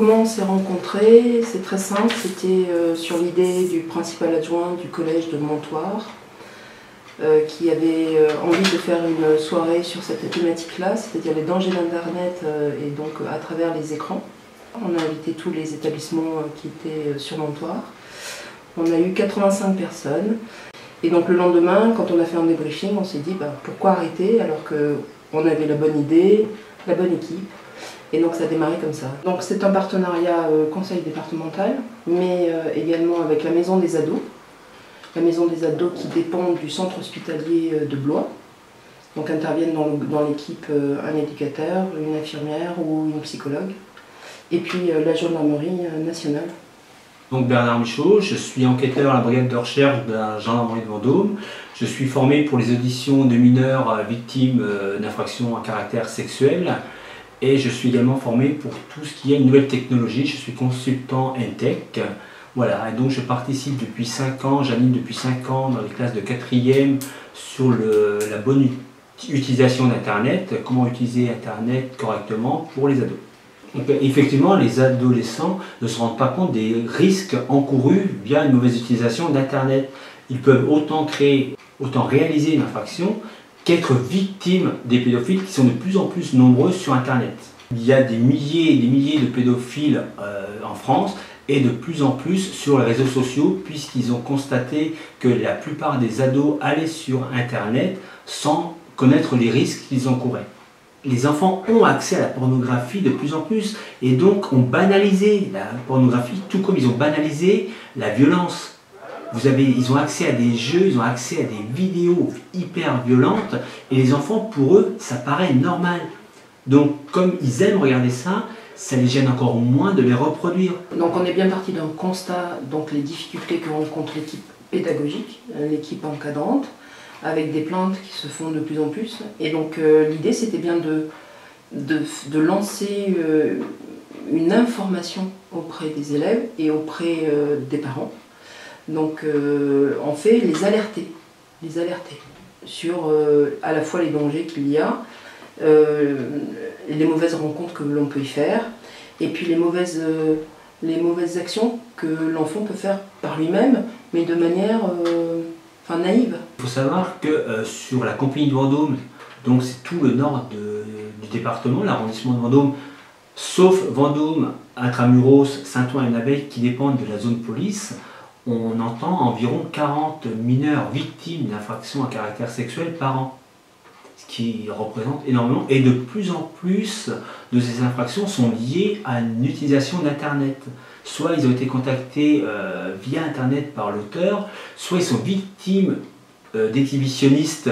comment on s'est rencontrés? C'est très simple, c'était sur l'idée du principal adjoint du collège de Montoire qui avait envie de faire une soirée sur cette thématique-là, c'est-à-dire les dangers d'Internet et donc à travers les écrans. On a invité tous les établissements qui étaient sur Montoire. On a eu 85 personnes. Et donc le lendemain, quand on a fait un débriefing, on s'est dit pourquoi arrêter alors qu'on avait la bonne idée, la bonne équipe. Et donc ça a démarré comme ça. Donc c'est un partenariat conseil départemental, mais également avec la Maison des Ados. La Maison des Ados qui dépend du centre hospitalier de Blois. Donc interviennent dans l'équipe un éducateur, une infirmière ou une psychologue. Et puis la gendarmerie nationale. Donc Bernard Michaud, je suis enquêteur à la brigade de recherche de la gendarmerie de Vendôme. Je suis formé pour les auditions de mineurs victimes d'infractions à caractère sexuel. Et je suis également formé pour tout ce qui est nouvelle technologie. Je suis consultant N-Tech. Voilà, et donc je participe depuis 5 ans, j'anime depuis 5 ans dans les classes de 4e sur la bonne utilisation d'Internet, comment utiliser Internet correctement pour les ados. Donc, effectivement, les adolescents ne se rendent pas compte des risques encourus via une mauvaise utilisation d'Internet. Ils peuvent autant réaliser une infraction qu'être victimes des pédophiles qui sont de plus en plus nombreux sur Internet. Il y a des milliers et des milliers de pédophiles en France et de plus en plus sur les réseaux sociaux puisqu'ils ont constaté que la plupart des ados allaient sur Internet sans connaître les risques qu'ils encouraient. Les enfants ont accès à la pornographie de plus en plus et donc ont banalisé la pornographie tout comme ils ont banalisé la violence. Ils ont accès à des jeux, ils ont accès à des vidéos hyper violentes et les enfants, pour eux, ça paraît normal. Donc comme ils aiment regarder ça, ça les gêne encore moins de les reproduire. Donc on est bien parti d'un constat, donc les difficultés que rencontre l'équipe pédagogique, l'équipe encadrante, avec des plaintes qui se font de plus en plus. Et donc l'idée c'était bien de lancer une information auprès des élèves et auprès des parents. Donc on fait les alerter sur à la fois les dangers qu'il y a, les mauvaises rencontres que l'on peut y faire, et puis les mauvaises actions que l'enfant peut faire par lui-même, mais de manière naïve. Il faut savoir que sur la Compagnie de Vendôme, donc c'est tout le nord du département, l'arrondissement de Vendôme, sauf Vendôme, Intramuros, Saint-Ouen et Naveil qui dépendent de la zone police, on entend environ 40 mineurs victimes d'infractions à caractère sexuel par an, ce qui représente énormément. Et de plus en plus de ces infractions sont liées à une utilisation d'Internet. Soit ils ont été contactés via Internet par l'auteur, soit ils sont victimes d'exhibitionnistes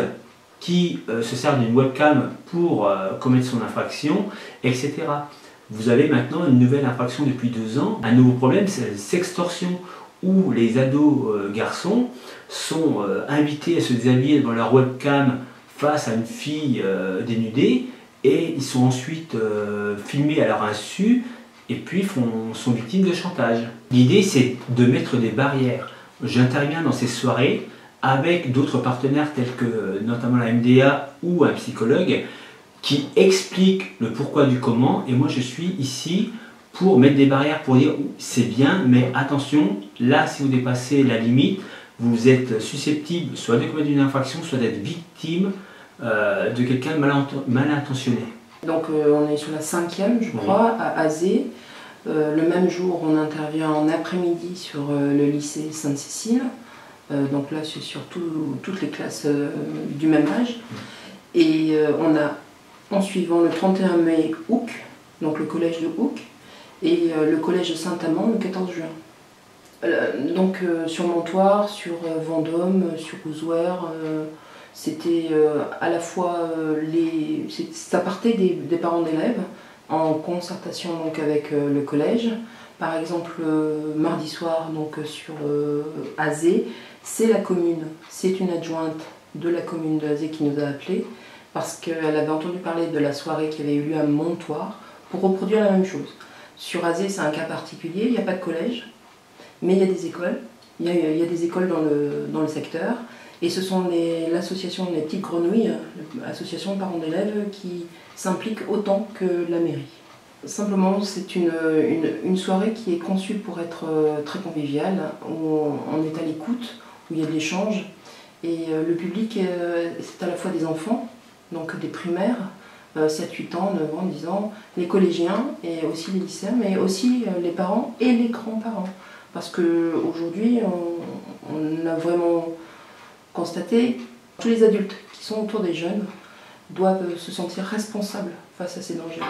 qui se servent d'une webcam pour commettre son infraction, etc. Vous avez maintenant une nouvelle infraction depuis 2 ans. Un nouveau problème, c'est la sextorsion, où les ados garçons sont invités à se déshabiller devant leur webcam face à une fille dénudée et ils sont ensuite filmés à leur insu et puis sont victimes de chantage. L'idée c'est de mettre des barrières. J'interviens dans ces soirées avec d'autres partenaires tels que notamment la MDA ou un psychologue qui expliquent le pourquoi du comment et moi je suis ici pour mettre des barrières, pour dire c'est bien, mais attention, là si vous dépassez la limite, vous êtes susceptible soit de commettre une infraction, soit d'être victime de quelqu'un mal intentionné. Donc on est sur la 5e, je crois, à Azé. Le même jour, on intervient en après-midi sur le lycée Sainte-Cécile. Donc là, c'est sur toutes les classes du même âge. Et on a, en suivant le 31 mai, Houcq, donc le collège de Houcq, et le collège de Saint-Amand le 14 juin. Donc sur Montoire, sur Vendôme, sur Ouzouer, c'était à la fois ça partait des parents d'élèves en concertation donc avec le collège. Par exemple mardi soir donc sur Azé, c'est la commune, c'est une adjointe de la commune de Azé qui nous a appelés parce qu'elle avait entendu parler de la soirée qui avait eu lieu à Montoire pour reproduire la même chose. Sur Azé, c'est un cas particulier, il n'y a pas de collège, mais il y a des écoles. Il y a des écoles dans le secteur. Et ce sont l'association Les Petites Grenouilles, l'association de parents d'élèves, qui s'implique autant que la mairie. Simplement, c'est une soirée qui est conçue pour être très conviviale, où on est à l'écoute, où il y a de l'échange. Et le public, c'est à la fois des enfants, donc des primaires, 7-8 ans, 9 ans, 10 ans, les collégiens et aussi les lycéens, mais aussi les parents et les grands-parents. Parce qu'aujourd'hui, on a vraiment constaté que tous les adultes qui sont autour des jeunes doivent se sentir responsables face à ces dangers.